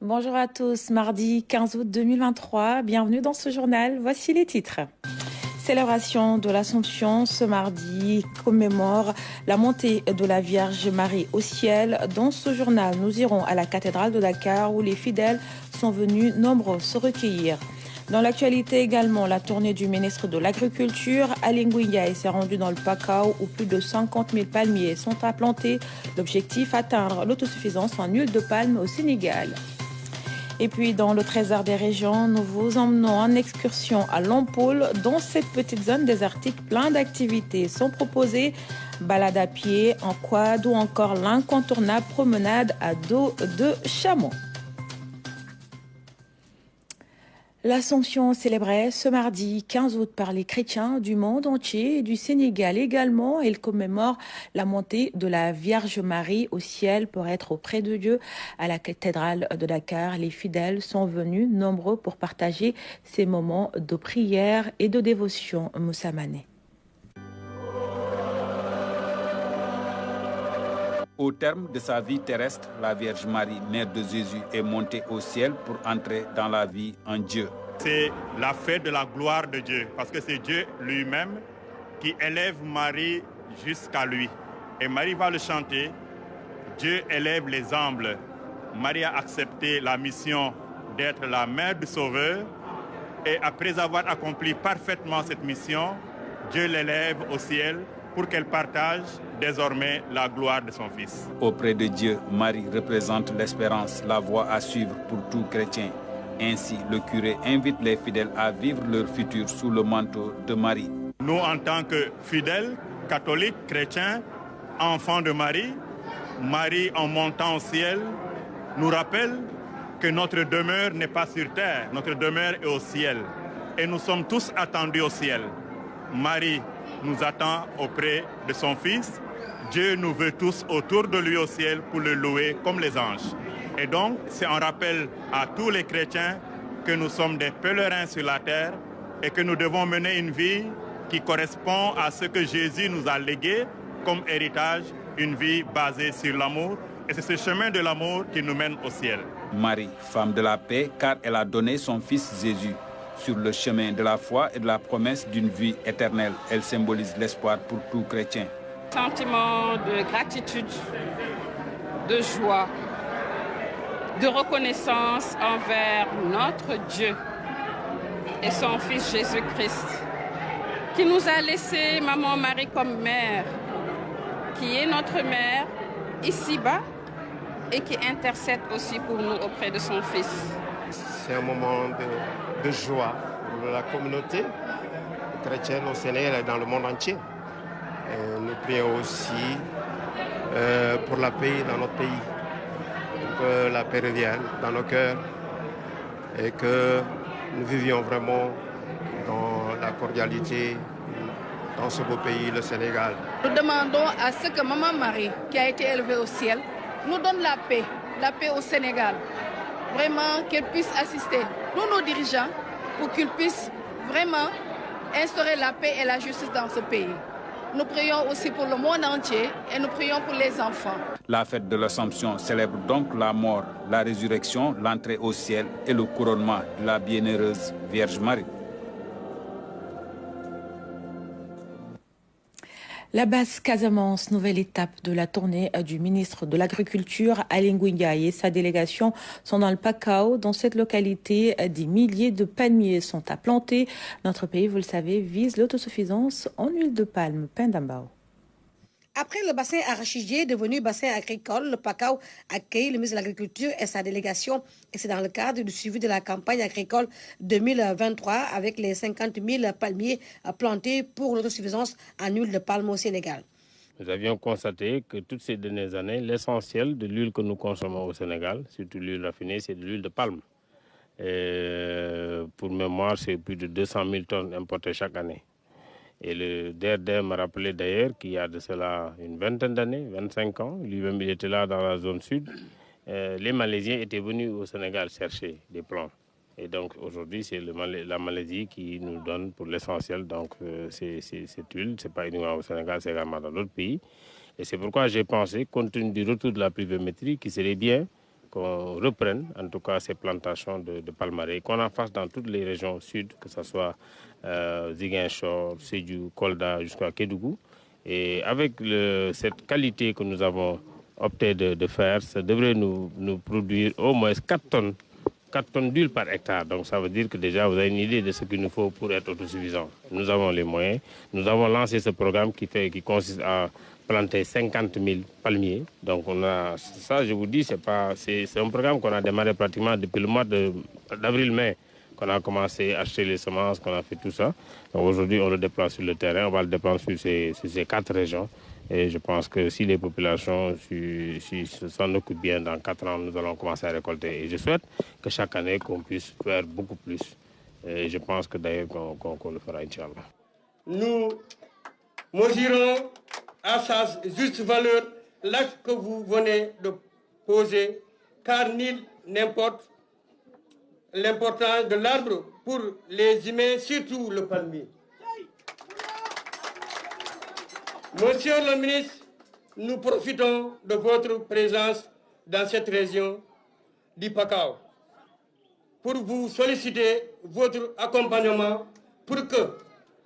Bonjour à tous, mardi 15 août 2023, bienvenue dans ce journal, voici les titres. Célébration de l'Assomption ce mardi commémore la montée de la Vierge Marie au ciel. Dans ce journal, nous irons à la cathédrale de Dakar où les fidèles sont venus nombreux se recueillir. Dans l'actualité également, la tournée du ministre de l'Agriculture, Aly Ngouille Ndiaye, s'est rendue dans le Pakao où plus de 50 000 palmiers sont implantés. L'objectif, atteindre l'autosuffisance en huile de palme au Sénégal. Et puis, dans le trésor des régions, nous vous emmenons en excursion à Lompoul. Dans cette petite zone désertique, plein d'activités sont proposées. Balade à pied, en quad ou encore l'incontournable promenade à dos de chameau. L'Assomption célébrée ce mardi 15 août par les chrétiens du monde entier et du Sénégal également. Elle commémore la montée de la Vierge Marie au ciel pour être auprès de Dieu à la cathédrale de Dakar. Les fidèles sont venus nombreux pour partager ces moments de prière et de dévotion. Moussa Mané. Au terme de sa vie terrestre, la Vierge Marie, mère de Jésus, est montée au ciel pour entrer dans la vie en Dieu. C'est la fête de la gloire de Dieu, parce que c'est Dieu lui-même qui élève Marie jusqu'à lui. Et Marie va le chanter. Dieu élève les humbles. Marie a accepté la mission d'être la mère du Sauveur. Et après avoir accompli parfaitement cette mission, Dieu l'élève au ciel pour qu'elle partage désormais la gloire de son Fils. Auprès de Dieu, Marie représente l'espérance, la voie à suivre pour tout chrétien. Ainsi, le curé invite les fidèles à vivre leur futur sous le manteau de Marie. Nous, en tant que fidèles, catholiques, chrétiens, enfants de Marie, Marie, en montant au ciel, nous rappelle que notre demeure n'est pas sur terre, notre demeure est au ciel. Et nous sommes tous attendus au ciel. Marie nous attend auprès de son Fils. Dieu nous veut tous autour de lui au ciel pour le louer comme les anges. Et donc, c'est un rappel à tous les chrétiens que nous sommes des pèlerins sur la terre et que nous devons mener une vie qui correspond à ce que Jésus nous a légué comme héritage, une vie basée sur l'amour. Et c'est ce chemin de l'amour qui nous mène au ciel. Marie, femme de la paix, car elle a donné son Fils Jésus. Sur le chemin de la foi et de la promesse d'une vie éternelle, elle symbolise l'espoir pour tout chrétien. Sentiment de gratitude, de joie, de reconnaissance envers notre Dieu et son Fils Jésus-Christ, qui nous a laissé Maman Marie comme mère, qui est notre mère ici-bas et qui intercède aussi pour nous auprès de son Fils. C'est un moment de joie pour la communauté chrétienne au Sénégal et dans le monde entier. Et nous prions aussi pour la paix dans notre pays, que la paix revienne dans nos cœurs et que nous vivions vraiment dans la cordialité dans ce beau pays, le Sénégal. Nous demandons à ce que Maman Marie, qui a été élevée au ciel, nous donne la paix au Sénégal. Vraiment qu'elle puisse assister nos dirigeants pour qu'ils puissent vraiment instaurer la paix et la justice dans ce pays. Nous prions aussi pour le monde entier et nous prions pour les enfants. La fête de l'Assomption célèbre donc la mort, la résurrection, l'entrée au ciel et le couronnement de la bienheureuse Vierge Marie. La Basse-Casamance, nouvelle étape de la tournée du ministre de l'Agriculture, Aly Ngouille Ndiaye, et sa délégation sont dans le Pakao. Dans cette localité, des milliers de palmiers sont à planter. Notre pays, vous le savez, vise l'autosuffisance en huile de palme. Pendambao. Après le bassin arachidier devenu bassin agricole, le Pakao accueille le ministre de l'Agriculture et sa délégation. Et c'est dans le cadre du suivi de la campagne agricole 2023 avec les 50 000 palmiers plantés pour l'autosuffisance en huile de palme au Sénégal. Nous avions constaté que toutes ces dernières années, l'essentiel de l'huile que nous consommons au Sénégal, surtout l'huile raffinée, c'est de l'huile de palme. Et pour mémoire, c'est plus de 200 000 tonnes importées chaque année. Et le DRD m'a rappelé d'ailleurs qu'il y a de cela une vingtaine d'années, 25 ans, lui-même il était là dans la zone sud, les Malaisiens étaient venus au Sénégal chercher des plants. Et donc aujourd'hui, c'est la Malaisie qui nous donne pour l'essentiel donc cette huile. Ce n'est pas uniquement au Sénégal, c'est également dans d'autres pays. Et c'est pourquoi j'ai pensé, compte tenu du retour de la pluviométrie, qu'il serait bien qu'on reprenne en tout cas ces plantations de palmarès, qu'on en fasse dans toutes les régions sud, que ce soit Ziguinchor, Sédhiou, Kolda jusqu'à Kédougou. Et avec cette qualité que nous avons opté de faire, ça devrait nous produire au moins 4 tonnes d'huile par hectare. Donc ça veut dire que déjà vous avez une idée de ce qu'il nous faut pour être autosuffisant. Nous avons les moyens. Nous avons lancé ce programme qui consiste à planter 50 000 palmiers. Donc on a ça, je vous dis, c'est un programme qu'on a démarré pratiquement depuis le mois d'avril-mai, qu'on a commencé à acheter les semences, qu'on a fait tout ça. Donc aujourd'hui, on le déploie sur le terrain, on va le déployer sur ces 4 régions. Et je pense que si les populations s'en occupent bien, dans 4 ans, nous allons commencer à récolter. Et je souhaite que chaque année, qu'on puisse faire beaucoup plus. Et je pense que d'ailleurs qu'on le fera, Inch'Allah. Nous mesurons à sa juste valeur l'acte que vous venez de poser, car nul n'importe l'importance de l'arbre pour les humains, surtout le palmier. Monsieur le ministre, nous profitons de votre présence dans cette région du Pakao pour vous solliciter votre accompagnement pour que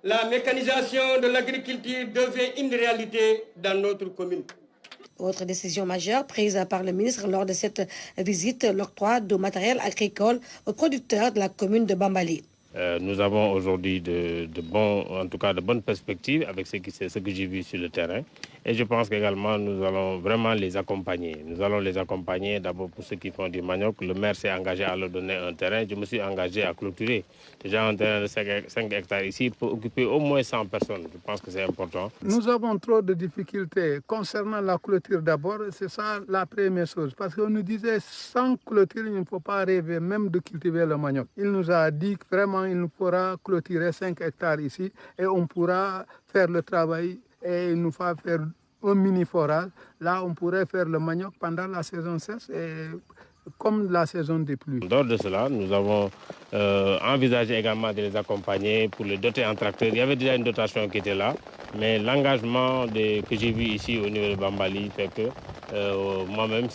la mécanisation de l'agriculture devienne une réalité dans notre commune. Autre décision majeure prise par le ministre lors de cette visite, l'octroi de matériel agricole aux producteurs de la commune de Bambali. Nous avons aujourd'hui de bonnes perspectives avec ce que j'ai vu sur le terrain. Et je pense qu'également nous allons vraiment les accompagner. Nous allons les accompagner d'abord pour ceux qui font du manioc. Le maire s'est engagé à leur donner un terrain. Je me suis engagé à clôturer. Déjà un terrain de 5 hectares ici pour occuper au moins 100 personnes. Je pense que c'est important. Nous avons trop de difficultés concernant la clôture d'abord. C'est ça la première chose. Parce qu'on nous disait sans clôture, il ne faut pas rêver même de cultiver le manioc. Il nous a dit que vraiment il nous faudra clôturer 5 hectares ici et on pourra faire le travail et il nous faut faire un mini forage. Là, on pourrait faire le manioc pendant la saison sèche et comme la saison des pluies. Dehors de cela, nous avons envisagé également de les accompagner pour les doter en tracteur. Il y avait déjà une dotation qui était là, mais l'engagement que j'ai vu ici au niveau de Bambali fait que moi-même,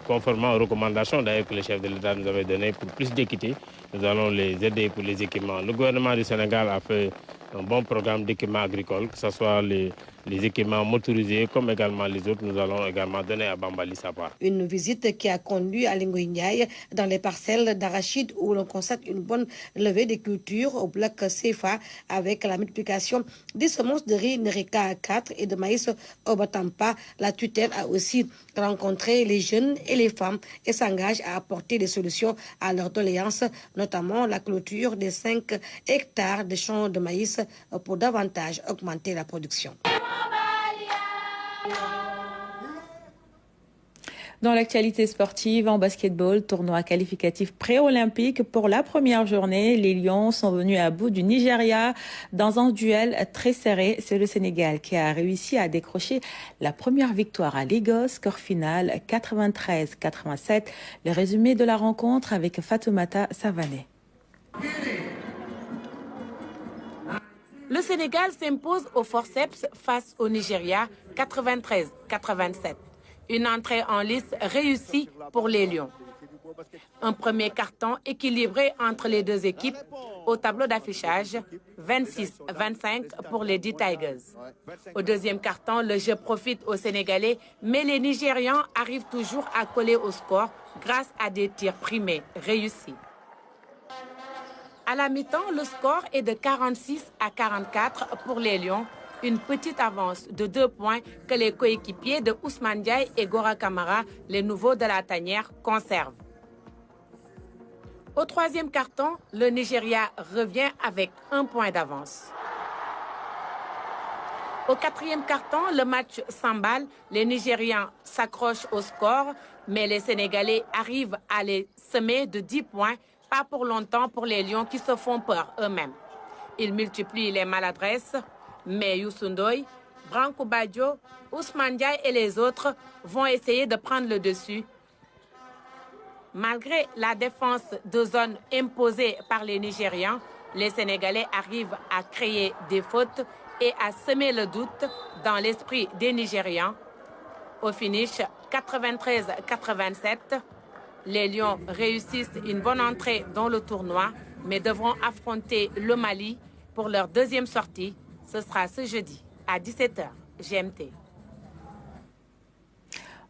conformément aux recommandations d'ailleurs que le chef de l'État nous avait données pour plus d'équité, nous allons les aider pour les équipements. Le gouvernement du Sénégal a fait un bon programme d'équipements agricoles, que ce soit les équipements motorisés comme également les autres. Nous allons également donner à Bambali sa part. Une visite qui a conduit à Linguignay dans les parcelles d'arachide où l'on constate une bonne levée des cultures au bloc CFA avec la multiplication des semences de riz Nerika 4 et de maïs Obatampa. La tutelle a aussi rencontré les jeunes et les femmes et s'engage à apporter des solutions à leurs doléances, notamment la clôture des 5 hectares de champs de maïs pour davantage augmenter la production. Dans l'actualité sportive, en basketball, tournoi qualificatif pré-olympique pour la première journée. Les Lions sont venus à bout du Nigeria dans un duel très serré. C'est le Sénégal qui a réussi à décrocher la première victoire à Lagos. Score final 93-87. Le résumé de la rencontre avec Fatoumata Savané. Le Sénégal s'impose au forceps face au Nigeria 93-87. Une entrée en lice réussie pour les Lions. Un premier carton équilibré entre les deux équipes. Au tableau d'affichage, 26-25 pour les D-Tigers. Au deuxième carton, le jeu profite aux Sénégalais, mais les Nigérians arrivent toujours à coller au score grâce à des tirs primés réussis. À la mi-temps, le score est de 46-44 pour les Lions. Une petite avance de 2 points que les coéquipiers de Ousmane Diaye et Gora Kamara, les nouveaux de la tanière, conservent. Au troisième carton, le Nigeria revient avec 1 point d'avance. Au quatrième carton, le match s'emballe. Les Nigérians s'accrochent au score, mais les Sénégalais arrivent à les semer de 10 points. Pas pour longtemps pour les Lions qui se font peur eux-mêmes. Ils multiplient les maladresses, mais Youssou Ndoye, Branco Badjo, Ousmane Diaye et les autres vont essayer de prendre le dessus. Malgré la défense de zone imposée par les Nigérians, les Sénégalais arrivent à créer des fautes et à semer le doute dans l'esprit des Nigérians. Au finish, 93-87, Les Lions réussissent une bonne entrée dans le tournoi, mais devront affronter le Mali pour leur deuxième sortie. Ce sera ce jeudi à 17h GMT.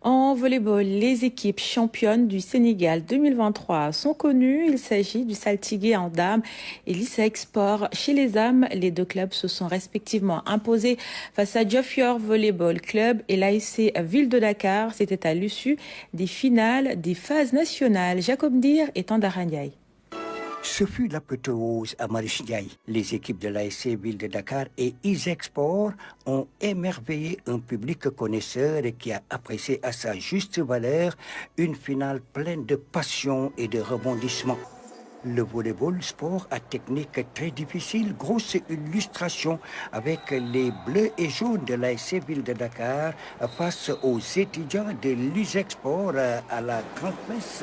En volleyball, les équipes championnes du Sénégal 2023 sont connues. Il s'agit du Saltigué en dames et l'ISEG Sport. Chez les dames, les deux clubs se sont respectivement imposés face à Diofior Volleyball Club et l'ASC Ville de Dakar. C'était à l'issue des finales des phases nationales. Jacob Dir et Tandara Ndiaye. Ce fut l'apothéose à Marichdiaye. Les équipes de l'ASC Ville de Dakar et ISEG Sport ont émerveillé un public connaisseur et qui a apprécié à sa juste valeur une finale pleine de passion et de rebondissements. Le volleyball, sport à technique très difficile, grosse illustration avec les bleus et jaunes de l'ASC Ville de Dakar face aux étudiants de l'ISEG Sport à la grande messe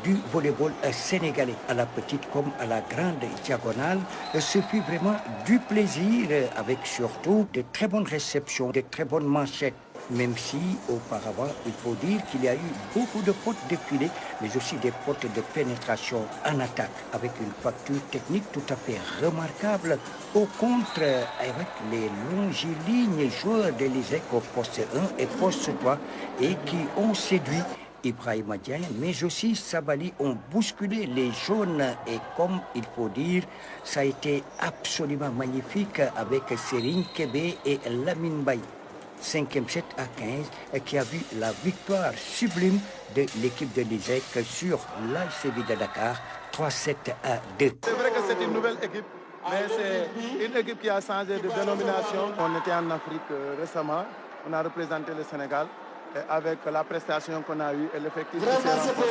du volleyball sénégalais. À la petite comme à la grande diagonale, ce fut vraiment du plaisir avec surtout de très bonnes réceptions, de très bonnes manchettes. Même si, auparavant, il faut dire qu'il y a eu beaucoup de fautes de filet, mais aussi des fautes de pénétration en attaque, avec une facture technique tout à fait remarquable. Au contre, avec les longilignes joueurs de l'ISEG au poste 1 et poste 3, et qui ont séduit Ibrahima Diagne, mais aussi Sabali ont bousculé les jaunes et comme il faut dire, ça a été absolument magnifique avec Serigne Kébé et Lamine Baye. 5e set à 15 qui a vu la victoire sublime de l'équipe de l'ISEG sur l'ASC Ville de Dakar, 3-7 à 2. C'est vrai que c'est une nouvelle équipe, mais c'est une équipe qui a changé de dénomination. On était en Afrique récemment, on a représenté le Sénégal. Et avec la prestation qu'on a eue et l'effectif qui s'est renforcé,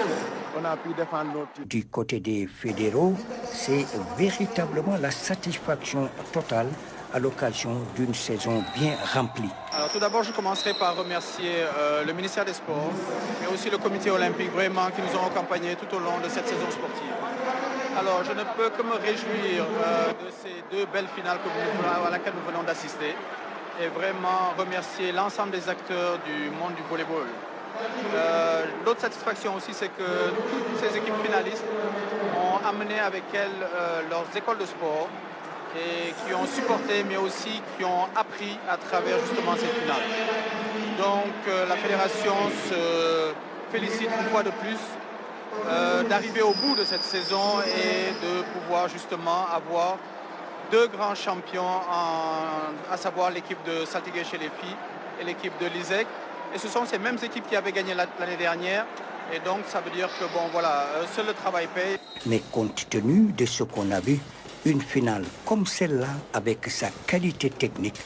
on a pu défendre notre titre. Du côté des fédéraux, c'est véritablement la satisfaction totale à l'occasion d'une saison bien remplie. Alors tout d'abord, je commencerai par remercier le ministère des Sports, mais aussi le comité olympique vraiment qui nous ont accompagnés tout au long de cette saison sportive. Alors je ne peux que me réjouir de ces deux belles finales à laquelle nous venons d'assister et vraiment remercier l'ensemble des acteurs du monde du volleyball. L'autre satisfaction aussi, c'est que toutes ces équipes finalistes ont amené avec elles leurs écoles de sport et qui ont supporté, mais aussi qui ont appris à travers justement ces finales. Donc la fédération se félicite une fois de plus d'arriver au bout de cette saison et de pouvoir justement avoir deux grands champions, à savoir l'équipe de Saltigué chez les filles et l'équipe de l'ISEG. Et ce sont ces mêmes équipes qui avaient gagné l'année dernière. Et donc ça veut dire que bon voilà, seul le travail paye. Mais compte tenu de ce qu'on a vu, une finale comme celle-là, avec sa qualité technique,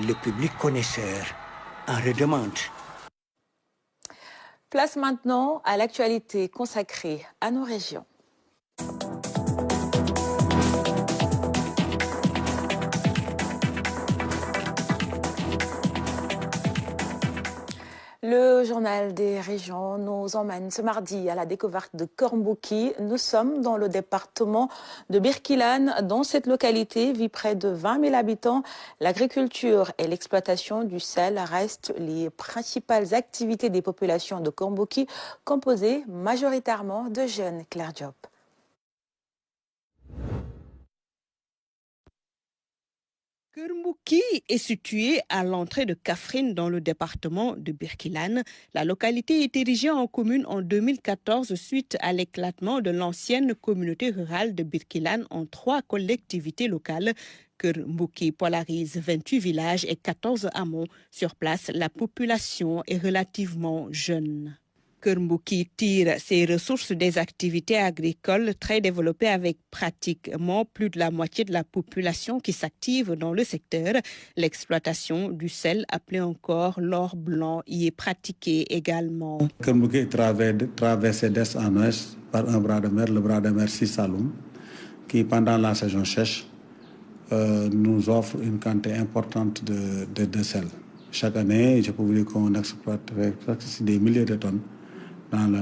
le public connaisseur en redemande. Place maintenant à l'actualité consacrée à nos régions. Le journal des régions nous emmène ce mardi à la découverte de Kormbouki. Nous sommes dans le département de Birkilane. Dans cette localité vit près de 20 000 habitants. L'agriculture et l'exploitation du sel restent les principales activités des populations de Kormbouki, composées majoritairement de jeunes. Claire Diop. Kormbouki est située à l'entrée de Kaffrine dans le département de Birkilane. La localité est érigée en commune en 2014 suite à l'éclatement de l'ancienne communauté rurale de Birkilane en 3 collectivités locales. Kormbouki polarise 28 villages et 14 hameaux. Sur place, la population est relativement jeune. Kormbouki tire ses ressources des activités agricoles très développées avec pratiquement plus de la moitié de la population qui s'active dans le secteur. L'exploitation du sel, appelé encore l'or blanc, y est pratiquée également. Kormbouki est traversé d'est en ouest par un bras de mer, le bras de mer Sisaloum, qui pendant la saison sèche nous offre une quantité importante de sel. Chaque année, je peux vous dire qu'on exploite des milliers de tonnes dans le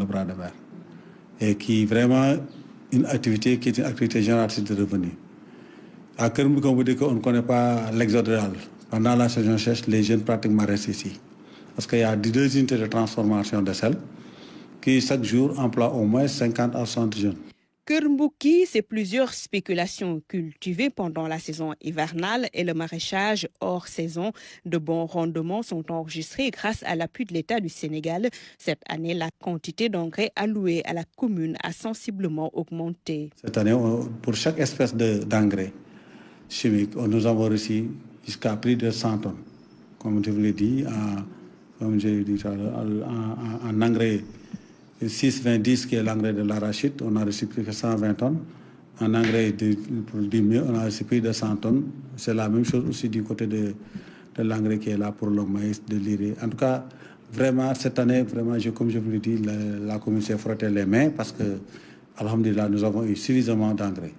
bras de mer. Et qui est vraiment une activité qui est une activité génératrice de revenus. À Kormbouki, on vous dit qu'on ne connaît pas l'exode rural. Pendant la saison sèche, les jeunes pratiquement restent ici. Parce qu'il y a 2 unités de transformation de sel. qui chaque jour emploie au moins 50 à 60 jeunes. Kër Mbouki, c'est plusieurs spéculations cultivées pendant la saison hivernale et le maraîchage hors saison. De bons rendements sont enregistrés grâce à l'appui de l'État du Sénégal. Cette année, la quantité d'engrais allouée à la commune a sensiblement augmenté. Cette année, pour chaque espèce d'engrais chimique, nous avons reçu jusqu'à plus de 100 tonnes. Comme je vous l'ai dit, en engrais 6,20 qui est l'engrais de l'arachide, on a reçu plus de 120 tonnes. En engrais pour du mieux, on a reçu plus de 100 tonnes. C'est la même chose aussi du côté de l'engrais qui est là pour le maïs, de l'irré. En tout cas, vraiment, cette année, vraiment, comme je vous l'ai dit, la commune s'est frottée les mains parce que, alhamdulillah, nous avons eu suffisamment d'engrais.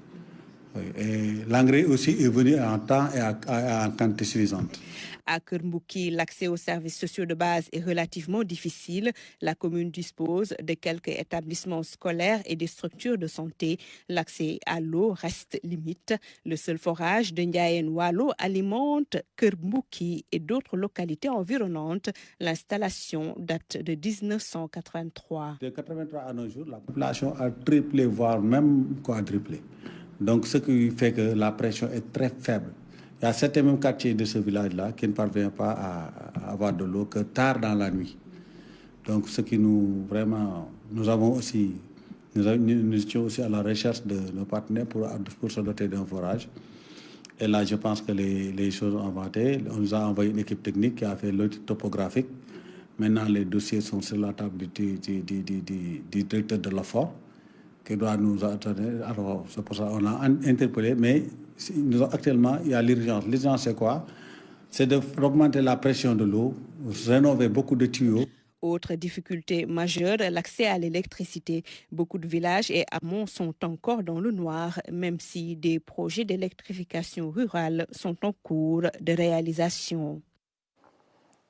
Oui. Et l'engrais aussi est venu en temps et en quantité suffisante. À Kër Mbouki, l'accès aux services sociaux de base est relativement difficile. La commune dispose de quelques établissements scolaires et des structures de santé. L'accès à l'eau reste limite. Le seul forage de Ndiayen Walo alimente Kër Mbouki et d'autres localités environnantes. L'installation date de 1983. De 1983 à nos jours, la population a triplé, voire même quadruplé. Donc, ce qui fait que la pression est très faible. Il y a certains mêmes quartiers de ce village-là qui ne parviennent pas à avoir de l'eau que tard dans la nuit. Donc, ce qui nous étions aussi à la recherche de nos partenaires pour se doter d'un forage. Et là, je pense que les choses ont avancé. On nous a envoyé une équipe technique qui a fait l'audit topographique. Maintenant, les dossiers sont sur la table du directeur de l'OFOR qui doit nous attendre. Alors, c'est pour ça qu'on a interpellé, mais actuellement, il y a l'urgence. L'urgence, c'est quoi? C'est d'augmenter la pression de l'eau, rénover beaucoup de tuyaux. Autre difficulté majeure, l'accès à l'électricité. Beaucoup de villages et hameaux sont encore dans le noir, même si des projets d'électrification rurale sont en cours de réalisation.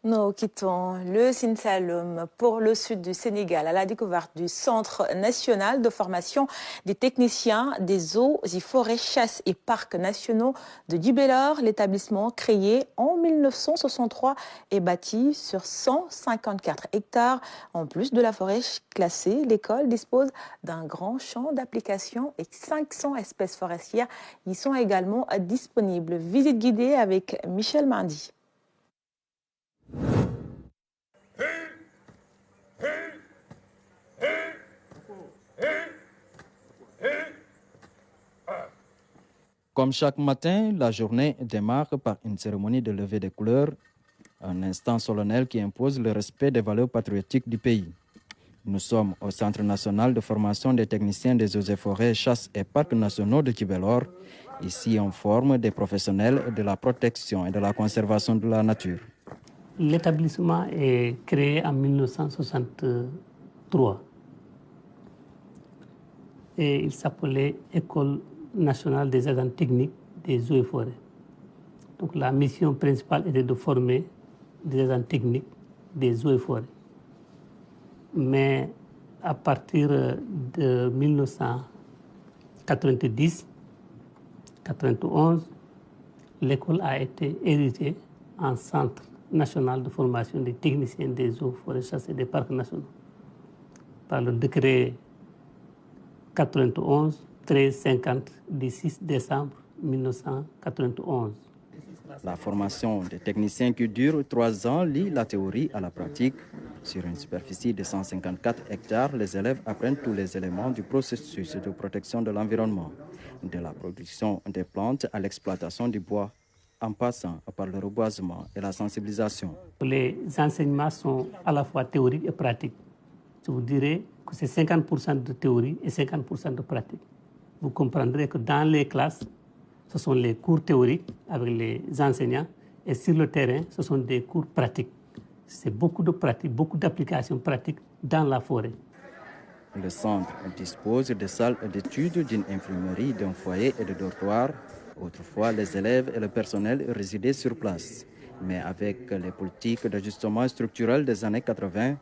Nous quittons le Sine Saloum pour le sud du Sénégal à la découverte du Centre national de formation des techniciens des eaux et forêts, chasses et parcs nationaux de Djibélor. L'établissement créé en 1963 est bâti sur 154 hectares. En plus de la forêt classée, l'école dispose d'un grand champ d'application et 500 espèces forestières y sont également disponibles. Visite guidée avec Michel Mandy. Comme chaque matin, la journée démarre par une cérémonie de levée des couleurs, un instant solennel qui impose le respect des valeurs patriotiques du pays. Nous sommes au Centre national de formation des techniciens des eaux et forêts, chasses et parcs nationaux de Djibélor. Ici, on forme des professionnels de la protection et de la conservation de la nature. L'établissement est créé en 1963 et il s'appelait École nationale des agents techniques des eaux et forêts. Donc la mission principale était de former des agents techniques des eaux et forêts. Mais à partir de 1990-91, l'école a été héritée en centre national de formation des techniciens des eaux, forêts, chasses et des parcs nationaux par le décret 91-1350 du 6 décembre 1991. La formation des techniciens qui dure 3 ans lie la théorie à la pratique. Sur une superficie de 154 hectares, les élèves apprennent tous les éléments du processus de protection de l'environnement, de la production des plantes à l'exploitation du bois, en passant par le reboisement et la sensibilisation. Les enseignements sont à la fois théoriques et pratiques. Je vous dirais que c'est 50% de théorie et 50% de pratique. Vous comprendrez que dans les classes, ce sont les cours théoriques avec les enseignants et sur le terrain, ce sont des cours pratiques. C'est beaucoup de pratiques, beaucoup d'applications pratiques dans la forêt. Le centre dispose de salles d'études, d'une infirmerie, d'un foyer et de dortoirs. Autrefois, les élèves et le personnel résidaient sur place. Mais avec les politiques d'ajustement structurel des années 80,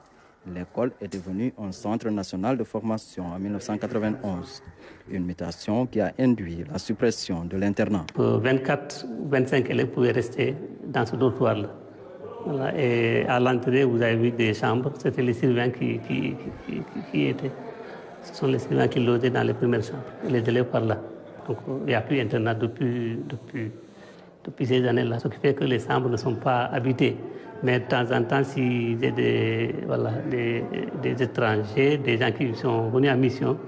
l'école est devenue un centre national de formation en 1991. Une mutation qui a induit la suppression de l'internat. 24 ou 25 élèves pouvaient rester dans ce dortoir-là. Voilà, et à l'entrée, vous avez vu des chambres. C'était les surveillants qui étaient. Ce sont les surveillants qui logeaient dans les premières chambres. Et les élèves par là. Donc il n'y a plus Internet depuis ces années-là. Ce qui fait que les chambres ne sont pas habitées. Mais de temps en temps, s'il y a des étrangers, des gens qui sont venus en mission,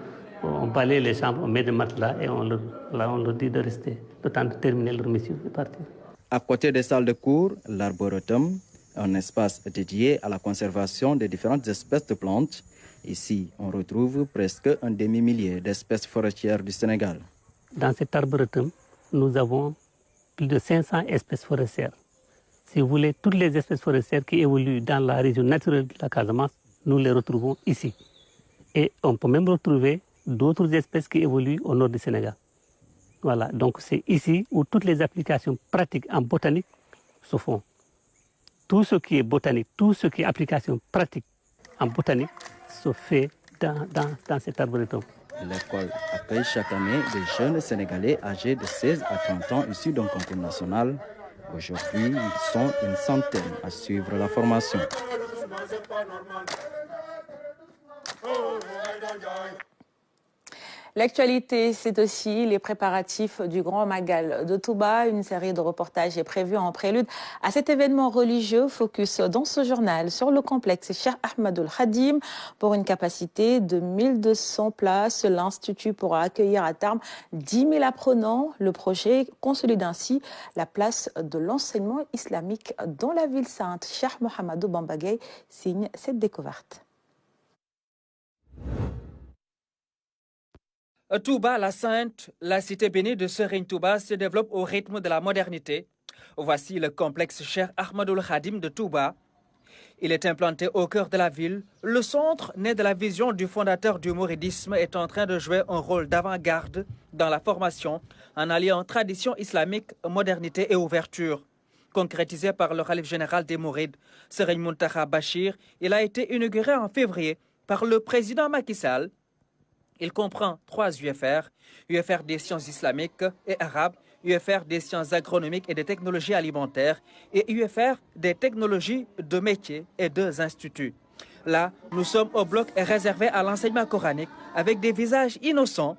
on balaye les chambres, on met des matelas et on leur dit de rester, le temps de terminer leur mission et partir. À côté des salles de cours, l'arboretum, un espace dédié à la conservation des différentes espèces de plantes. Ici, on retrouve presque un demi-millier d'espèces forestières du Sénégal. Dans cet arboretum, nous avons plus de 500 espèces forestières. Si vous voulez, toutes les espèces forestières qui évoluent dans la région naturelle de la Casamance, nous les retrouvons ici. Et on peut même retrouver d'autres espèces qui évoluent au nord du Sénégal. Voilà, donc c'est ici où toutes les applications pratiques en botanique se font. Tout ce qui est botanique, tout ce qui est application pratique en botanique se fait dans cet arboretum. L'école accueille chaque année des jeunes Sénégalais âgés de 16 à 30 ans issus d'un concours national. Aujourd'hui, ils sont une centaine à suivre la formation. L'actualité, c'est aussi les préparatifs du Grand Magal de Touba. Une série de reportages est prévue en prélude à cet événement religieux. Focus dans ce journal sur le complexe Cheikh Ahmadoul Khadim. Pour une capacité de 1200 places, l'Institut pourra accueillir à terme 10 000 apprenants. Le projet consolide ainsi la place de l'enseignement islamique dans la ville sainte. Cheikh Mohamedou Bamba Gueye signe cette découverte. Touba, la Sainte, la cité bénie de Serigne Touba, se développe au rythme de la modernité. Voici le complexe Cheikh Ahmadoul Khadim de Touba. Il est implanté au cœur de la ville. Le centre, né de la vision du fondateur du mouridisme, est en train de jouer un rôle d'avant-garde dans la formation, en alliant tradition islamique, modernité et ouverture. Concrétisé par le khalife général des Mourides, Serigne Mountakha Bachir, il a été inauguré en février par le président Macky Sall. Il comprend 3 UFR, UFR des sciences islamiques et arabes, UFR des sciences agronomiques et des technologies alimentaires et UFR des technologies de métiers et 2 instituts. Là, nous sommes au bloc réservé à l'enseignement coranique avec des visages innocents.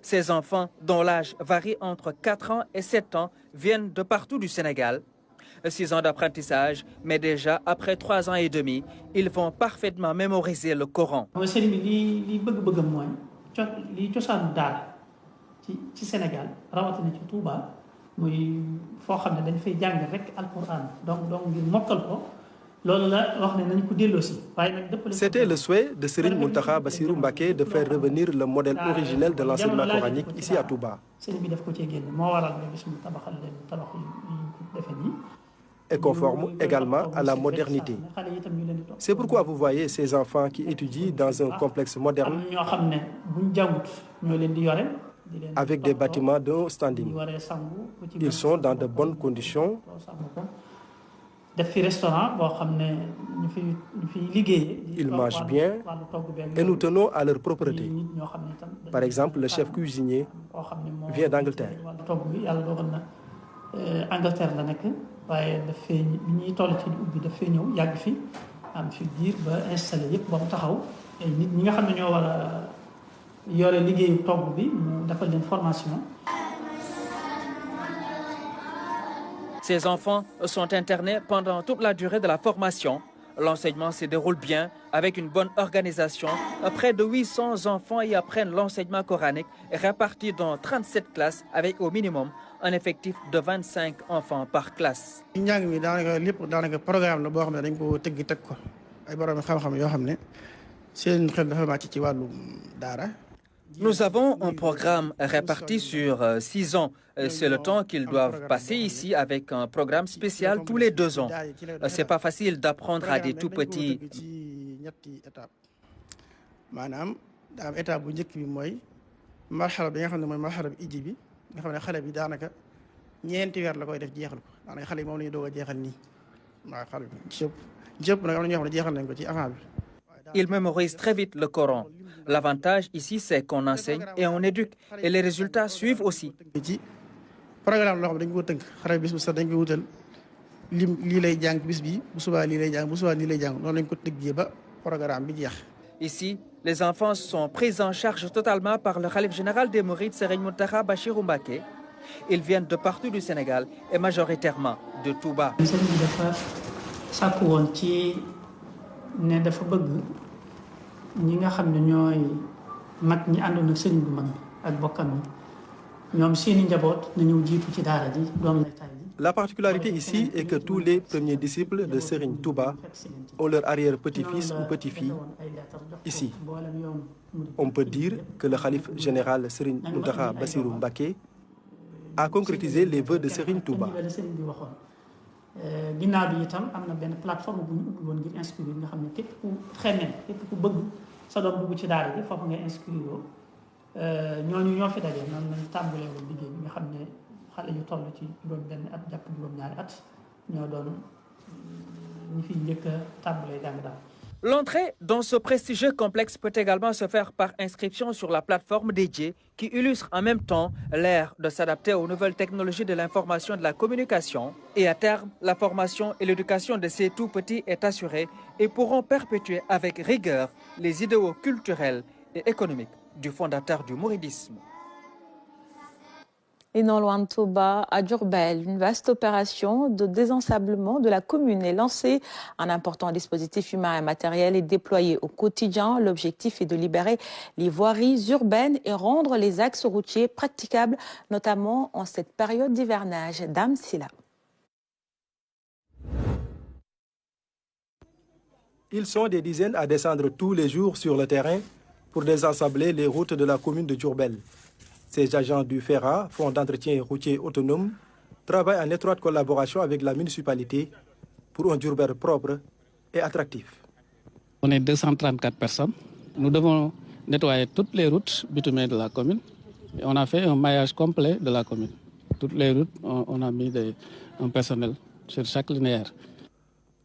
Ces enfants, dont l'âge varie entre 4 ans et 7 ans, viennent de partout du Sénégal. 6 ans d'apprentissage, mais déjà après 3 ans et demi, ils vont parfaitement mémoriser le Coran. li cosaanu daara ci Sénégal rawatina ci Touba muy foo xam ne dañ fay jàng rek alquran donc ngir mokkal ko loolu la wax ne nañ ko delloosi waaye nag dëppale. C'était le souhait de Serigne Mountakha Bassirou Mbacké de faire revenir le modèle originel de l'enseignement coranique ici à Touba. Sëriñ bi daf ko cee génn moo waral ne bis mu tabaxal leen tabax yi defe nii. Et conforme également à la modernité. C'est pourquoi vous voyez ces enfants qui étudient dans un complexe moderne avec des bâtiments de standing. Ils sont dans de bonnes conditions. Ils mangent bien et nous tenons à leur propreté. Par exemple, le chef cuisinier vient d'Angleterre. Angleterre la nekk waaye daf fee bi ñuy toll ci ubbi daf fee ñëw yàgg fi am fi diir ba installé yëpp ba mu taxaw ay nit ñi nga xam ne ñoo war a yore liggéeyu togg bi mu defal leen formation. Ces enfants sont internés pendant toute la durée de la formation. L'enseignement se déroule bien avec une bonne organisation. Près de 800 enfants y apprennent l'enseignement coranique répartis dans 37 classes avec au minimum un effectif de 25 enfants par classe. njàng mi daanaka programme la boo xam ne dañ ko tëgg teg ko ay borom xam-xam yoo xam ne seen xel dafa màcc ci wàllu daara. Nous avons un programme réparti sur 6 ans. C'est le temps qu'ils doivent passer ici avec un programme spécial tous les 2 ans. C'est pas facile d'apprendre à des tout petits. maanaam daa am étape bu njëkk bi mooy marxala bi nga xam ne mooy marxala bi ijji bi nga xam ne xale bi daanaka ñeenti weer la koy def jeexal ko daanaka xale yi moom la ñu doog a jeexal nii waaw xale bi jëpp nag am na ñoo xam ne jeexal nañ ko ci avant bi. Ils mémorisent très vite le Coran. L'avantage ici, c'est qu'on enseigne et on éduque. Et les résultats suivent aussi. Programme loo xam ne dañ ko tënk xale bis bu sax dañ ko wutal lii lay jàng bis bi bu subaa lii lay jàng bu subaa lii lay jàng noonu lañ ko tëggee ba programme bi jeex. Ici, les enfants sont pris en charge totalement par le khalife général des Mourides, Serigne Mountakha Bachirou Mbacké. Ils viennent de partout du Sénégal et majoritairement de Touba. sëriñ bi dafa sàkku woon ci ne dafa bëgg ñi nga xam ne ñooy mag ñi àndoon ak sëriñ bu mag bi ak bokkam yi ñoom seeni njaboot na ñëw jiitu ci daara ji doom lay tay. La particularité ici est que tous les premiers disciples de Serigne Touba ont leur arrière-petit-fils ou petit-fille ici. On peut dire que le khalife général Serigne Mountakha Bassirou Mbacké a concrétisé les vœux de Serigne Touba. ginnaaw bi itam am na benn plateforme bu ñu ubbi woon ngir inscrire nga xam ne képp ku xemeen képp ku bëgg sa doom dugg ci daara ji foofu nga inscrire ñooñu ñoo fi daje noonu lañ tàmbalee woon liggéey bi nga xam ne xale yu toll ci juróom-benn at jàpp juróom-ñaari at ñoo doon ñi fi njëkk a tàmbalee jàng daal. L'entrée dans ce prestigieux complexe peut également se faire par inscription sur la plateforme dédiée qui illustre en même temps l'ère de s'adapter aux nouvelles technologies de l'information et de la communication. Et à terme, la formation et l'éducation de ces tout-petits est assurée et pourront perpétuer avec rigueur les idéaux culturels et économiques du fondateur du mouridisme. Et non loin de Touba, à Diourbel, une vaste opération de désensablement de la commune est lancée. Un important dispositif humain et matériel est déployé au quotidien. L'objectif est de libérer les voiries urbaines et rendre les axes routiers praticables, notamment en cette période d'hivernage. Dame Silla. Ils sont des dizaines à descendre tous les jours sur le terrain pour désensabler les routes de la commune de Diourbel. Ces agents du FERA, Fonds d'entretien routier autonome, travaillent en étroite collaboration avec la municipalité pour un Diourbel propre et attractif. On est 234 personnes. Nous devons nettoyer toutes les routes bitumées de la commune. Et on a fait un maillage complet de la commune. Toutes les routes, on a mis un personnel sur chaque linéaire.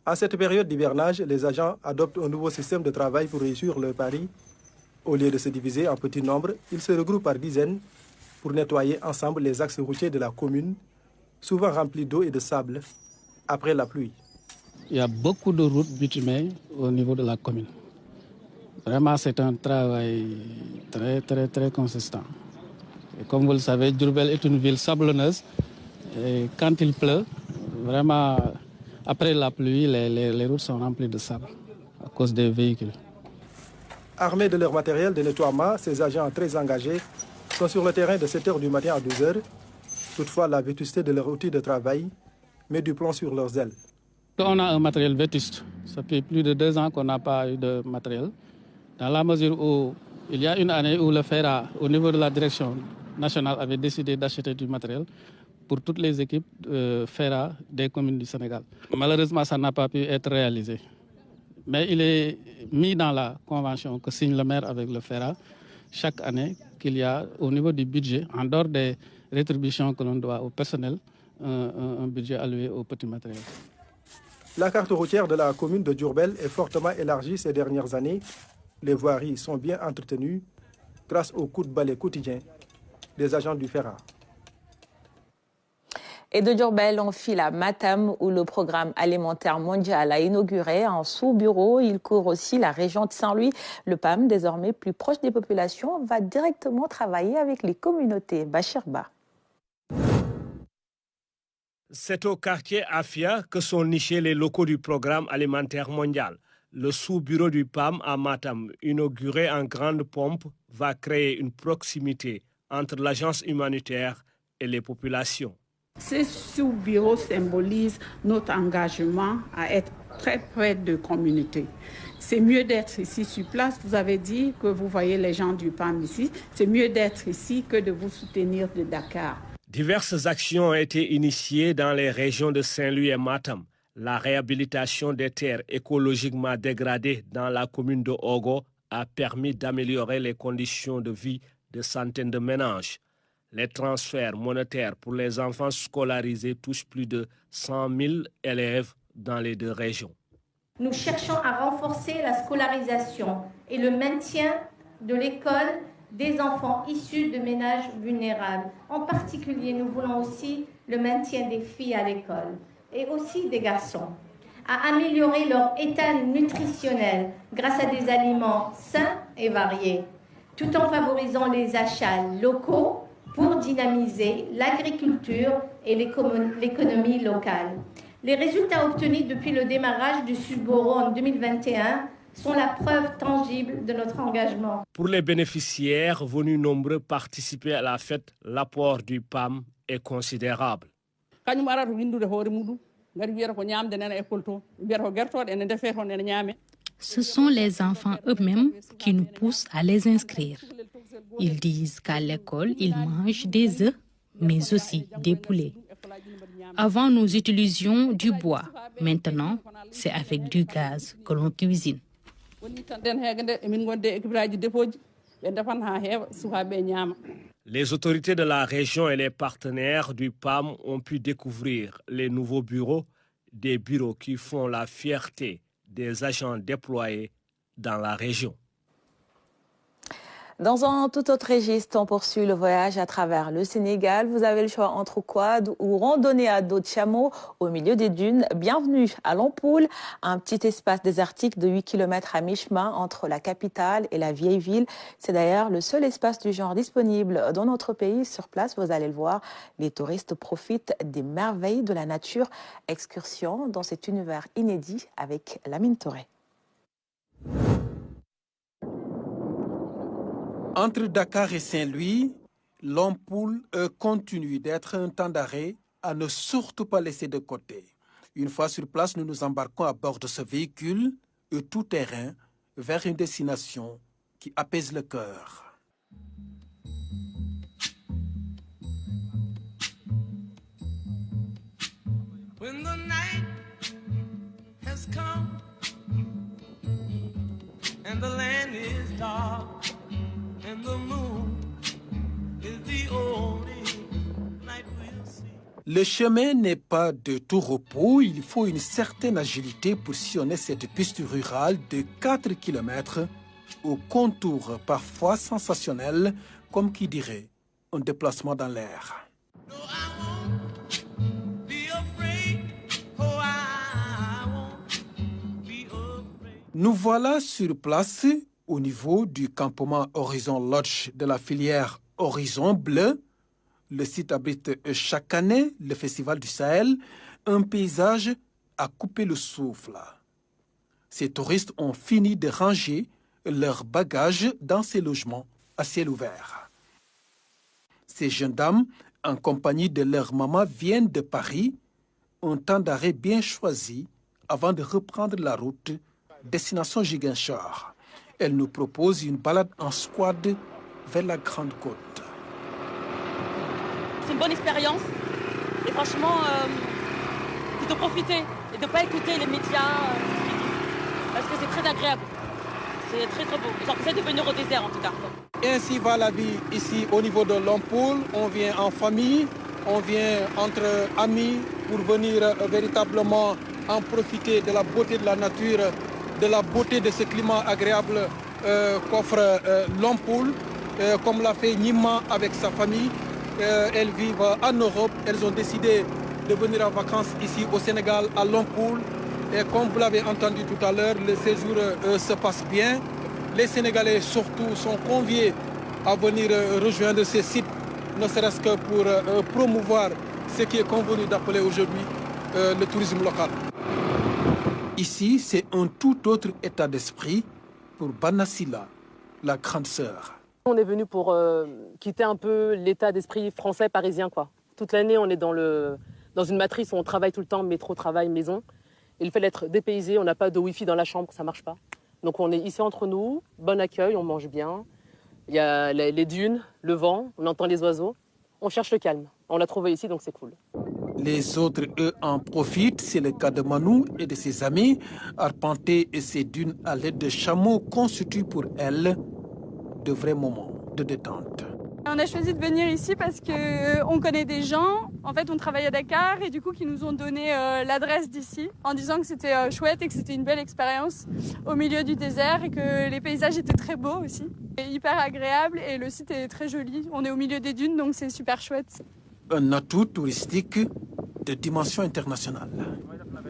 À cette période d'hivernage, les agents adoptent un nouveau système de travail pour réussir leur pari. Au lieu de se diviser en petits nombres, ils se regroupent par dizaines pour nettoyer ensemble les axes routiers de la commune, souvent remplis d'eau et de sable, après la pluie. Il y a beaucoup de routes bitumées au niveau de la commune. Vraiment, c'est un travail très consistant. Et comme vous le savez, Diourbel est une ville sablonneuse. Et quand il pleut, vraiment, après la pluie, les routes sont remplies de sable à cause des véhicules. Armés de leur matériel de nettoiement, ces agents très engagés sont sur le terrain de 7h du matin à 12h. Toutefois, la vétusté de leur outil de travail met du plomb sur leurs ailes. On a un matériel vétuste. Ça fait plus de 2 ans qu'on n'a pas eu de matériel. Dans la mesure où il y a une année où le FERA, au niveau de la direction nationale, avait décidé d'acheter du matériel pour toutes les équipes FERA des communes du Sénégal. Malheureusement, ça n'a pas pu être réalisé. Mais il est mis dans la convention que signe le maire avec le FERA chaque année qu'il y a au niveau du budget, en dehors des rétributions que l'on doit au personnel, un budget alloué au petit matériel. La carte routière de la commune de Diourbel est fortement élargie ces dernières années. Les voiries sont bien entretenues grâce aux coups de balai quotidiens des agents du FERA. Et de Diourbel, on file à Matam où le programme alimentaire mondial a inauguré un sous-bureau. Il couvre aussi la région de Saint-Louis. Le PAM, désormais plus proche des populations, va directement travailler avec les communautés. Bachirba. C'est au quartier Afia que sont nichés les locaux du programme alimentaire mondial. Le sous-bureau du PAM à Matam, inauguré en grande pompe, va créer une proximité entre l'agence humanitaire et les populations. Ce sous-bureau symbolise notre engagement à être très près de communautés. C'est mieux d'être ici sur place. Vous avez dit que vous voyez les gens du PAM ici. C'est mieux d'être ici que de vous soutenir de Dakar. Diverses actions ont été initiées dans les régions de Saint-Louis et Matam. La réhabilitation des terres écologiquement dégradées dans la commune de Ogo a permis d'améliorer les conditions de vie de centaines de ménages. Les transferts monétaires pour les enfants scolarisés touchent plus de 100 000 élèves dans les 2 régions. Nous cherchons à renforcer la scolarisation et le maintien de l'école des enfants issus de ménages vulnérables. En particulier, nous voulons aussi le maintien des filles à l'école. et aussi des garçons, à améliorer leur état nutritionnel grâce à des aliments sains et variés, tout en favorisant les achats locaux pour dynamiser l'agriculture et l'économie locale. Les résultats obtenus depuis le démarrage du Suboro en 2021 sont la preuve tangible de notre engagement. Pour les bénéficiaires venus nombreux participer à la fête, l'apport du PAM est considérable. Ce sont les enfants eux-mêmes qui nous poussent à les inscrire. Ils disent qu'à l'école, ils mangent des œufs, mais aussi des poulets. Avant, nous utilisions du bois. Maintenant, c'est avec du gaz que l'on cuisine. Les autorités de la région et les partenaires du PAM ont pu découvrir les nouveaux bureaux, des bureaux qui font la fierté des agents déployés dans la région. Dans un tout autre registre, on poursuit le voyage à travers le Sénégal. Vous avez le choix entre quad ou randonnée à dos de chameau au milieu des dunes. Bienvenue à Lompoul, un petit espace désertique de 8 km à mi-chemin entre la capitale et la vieille ville. C'est d'ailleurs le seul espace du genre disponible dans notre pays. Sur place, vous allez le voir, les touristes profitent des merveilles de la nature. Excursion dans cet univers inédit avec Lamine Touré. Entre Dakar et Saint-Louis, Lompoul continue d'être un temps d'arrêt à ne surtout pas laisser de côté. Une fois sur place, nous nous embarquons à bord de ce véhicule tout-terrain vers une destination qui apaise le cœur. When the night has come and the land is dark. Le chemin n'est pas de tout repos, il faut une certaine agilité pour sillonner cette piste rurale de 4 km au contour parfois sensationnel, comme qui dirait un déplacement dans l'air. Nous voilà sur place au niveau du campement Horizon Lodge de la filière Horizon Bleu. Le site abrite chaque année le Festival du Sahel, un paysage à couper le souffle. Ces touristes ont fini de ranger leurs bagages dans ces logements à ciel ouvert. Ces jeunes dames, en compagnie de leur maman, viennent de Paris, un temps d'arrêt bien choisi avant de reprendre la route destination Ziguinchor. Elle nous propose une balade en squad vers la Grande Côte. C'est une bonne expérience et franchement, il faut profiter et de ne pas écouter les médias parce que c'est très agréable. C'est très très beau. J'en conseille de venir au désert en tout cas. Ainsi va la vie ici au niveau de Lompoul. On vient en famille, on vient entre amis pour venir véritablement en profiter de la beauté de la nature, de la beauté de ce climat agréable qu'offre Lompoul, comme l'a fait Nima avec sa famille. Elles vivent en Europe, elles ont décidé de venir en vacances ici au Sénégal, à Lompoul. Et comme vous l'avez entendu tout à l'heure, le séjour se passe bien. Les Sénégalais surtout sont conviés à venir rejoindre ces sites, ne serait-ce que pour promouvoir ce qui est convenu d'appeler aujourd'hui le tourisme local. Ici, c'est un tout autre état d'esprit pour Banasila, la grande sœur. On est venu pour quitter un peu l'état d'esprit français parisien, quoi. Toute l'année, on est dans une matrice où on travaille tout le temps, métro, travail, maison. Et le fait d'être dépaysé, on n'a pas de wifi dans la chambre, ça ne marche pas. Donc on est ici entre nous, bon accueil, on mange bien. Il y a les dunes, le vent, on entend les oiseaux. On cherche le calme. On l'a trouvé ici, donc c'est cool. Les autres, eux, en profitent. C'est le cas de Manou et de ses amis. Arpenter ces dunes à l'aide de chameaux constitue pour elles de vrais moments de détente. On a choisi de venir ici parce qu'on connaît des gens. En fait, on travaille à Dakar et du coup, qui nous ont donné l'adresse d'ici en disant que c'était chouette et que c'était une belle expérience au milieu du désert et que les paysages étaient très beaux aussi. C'est hyper agréable et le site est très joli. On est au milieu des dunes, donc c'est super chouette. Un atout touristique de dimension internationale.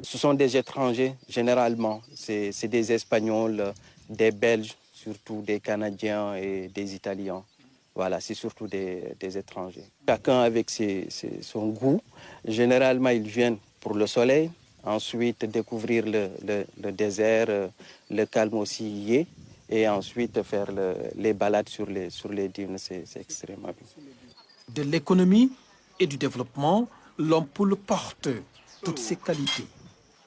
Ce sont des étrangers, généralement. C'est des Espagnols, des Belges, surtout des Canadiens et des Italiens. Voilà, c'est surtout des étrangers. Chacun avec son goût. Généralement, ils viennent pour le soleil, ensuite découvrir le désert, le calme aussi y est, et ensuite faire les balades sur les dunes. C'est extrêmement bien. De l'économie et du développement, Lompoul porte toutes ses qualités.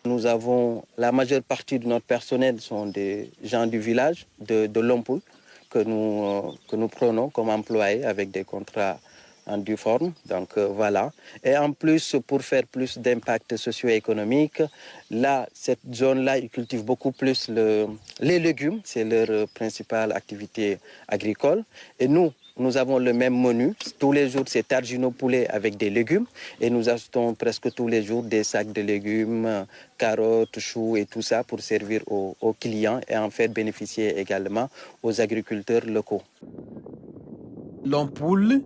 Nous avons, la majeure partie de notre personnel sont des gens du village de Lompoul que nous prenons comme employés avec des contrats en due forme. Donc voilà. Et en plus, pour faire plus d'impact socio-économique, là, cette zone-là, ils cultivent beaucoup plus les légumes. C'est leur principale activité agricole. Et nous avons le même menu. Tous les jours, c'est tagine poulet avec des légumes. Et nous achetons presque tous les jours des sacs de légumes, carottes, choux et tout ça pour servir aux clients et en faire bénéficier également aux agriculteurs locaux. Lompoul,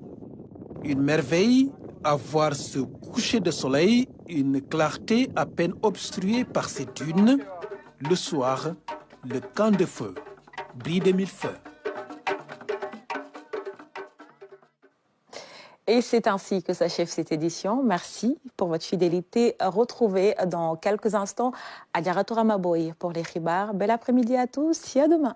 une merveille à voir ce coucher de soleil, une clarté à peine obstruée par ces dunes. Le soir, le camp de feu brille de mille feux. Et c'est ainsi que s'achève cette édition. Merci pour votre fidélité. Retrouvez dans quelques instants Adjaratou Ramaboy pour les Khibars. Bel après-midi à tous et à demain.